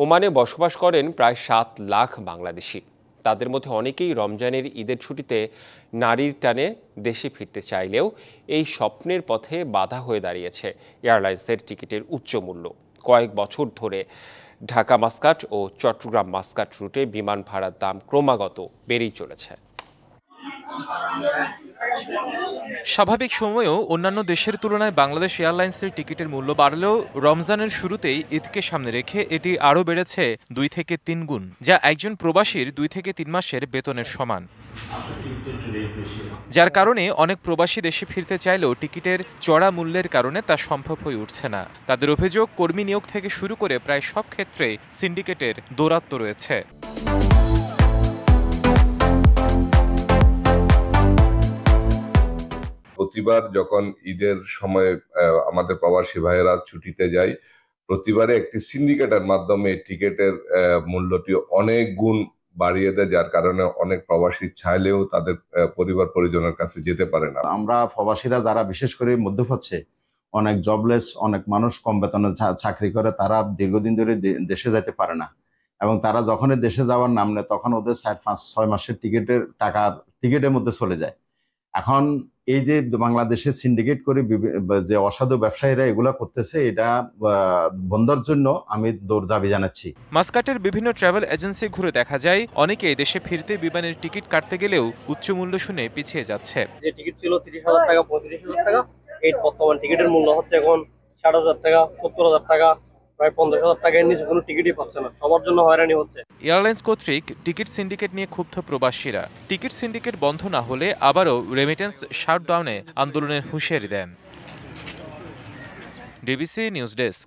ওমানে বসবাস করেন প্রায় ৭ লাখ বাংলাদেশি। তাদের মধ্যে অনেকেই রমজানের ঈদের ছুটিতে নারীর টানে দেশে ফিরতে চাইলেও এই স্বপ্নের পথে বাধা হয়ে দাঁড়িয়েছে এয়ারলাইন্সের টিকিটের উচ্চ মূল্য। কয়েক বছর ধরে ঢাকা মাস্কাট ও চট্টগ্রাম মাস্কাট রুটে বিমান ভাড়ার দাম ক্রমাগত বেড়েই চলেছে। স্বাভাবিক সময়েও অন্যান্য দেশের তুলনায় বাংলাদেশ এয়ারলাইন্সের টিকিটের মূল্য বাড়লেও রমজানের শুরুতেই ঈদকে সামনে রেখে এটি আরও বেড়েছে 2 থেকে 3 গুণ, যা একজন প্রবাসীর 2 থেকে 3 মাসের বেতনের সমান। যার কারণে অনেক প্রবাসী দেশে ফিরতে চাইলেও টিকিটের চড়া মূল্যের কারণে তা সম্ভব হয়ে উঠছে না। তাদের অভিযোগ, কর্মী নিয়োগ থেকে শুরু করে প্রায় সব ক্ষেত্রেই সিন্ডিকেটের দৌরাত্ম্য রয়েছে। প্রতিবার যখন ঈদের সময় আমাদের প্রবাসী ভাইয়েরা ছুটিতে যায়, প্রতিবারে একটি সিন্ডিকেটের মাধ্যমে টিকিটের মূল্যটি অনেক গুণ বাড়িয়ে দেয়, যার কারণে অনেক প্রবাসী চাইলেও তাদের পরিবার পরিজনের কাছে যেতে পারে না। আমরা প্রবাসীরা যারা বিশেষ করে মধ্যপ্রাচ্যে অনেক জবলেস, অনেক মানুষ কম বেতনে চাকরি করে, তারা দীর্ঘদিন ধরে দেশে যেতে পারে না এবং তারা যখনই দেশে যাওয়ার নাম নেয় তখন ওদের 4-5-6 মাসের টিকিটের টাকা টিকিটের মধ্যে চলে যায়। এখন এই যে বাংলাদেশে সিন্ডিকেট করে যে অসাধু ব্যবসায়ীরা এগুলা করতেছে, এটা বন্ধের জন্য আমি দাবি জানাচ্ছি। মাস্কাটের বিভিন্ন ট্রাভেল এজেন্সি ঘুরে দেখা যায় অনেকে দেশে ফিরতে বিমানের টিকিট কাটতে গেলেও উচ্চ মূল্য শুনে পিছিয়ে যাচ্ছে। যে টিকিট ছিল 30,000 টাকা, 35,000 টাকা, এই বর্তমান টিকিটের মূল্য হচ্ছে এখন 60,000 টাকা, 70,000 টাকা, প্রায় 50,000 টাকার নিচে কোনো টিকিটই পাচ্ছে না। সবার জন্য হয়রানি হচ্ছে। এয়ারলাইন্স কর্তৃক টিকিট সিন্ডিকেট নিয়ে ক্ষুব্ধ প্রবাসীরা টিকিট সিন্ডিকেট বন্ধ না হলে আবারও রেমিটেন্স শাটডাউনে আন্দোলনের হুঁশিয়ারি দেন। DBC news desk.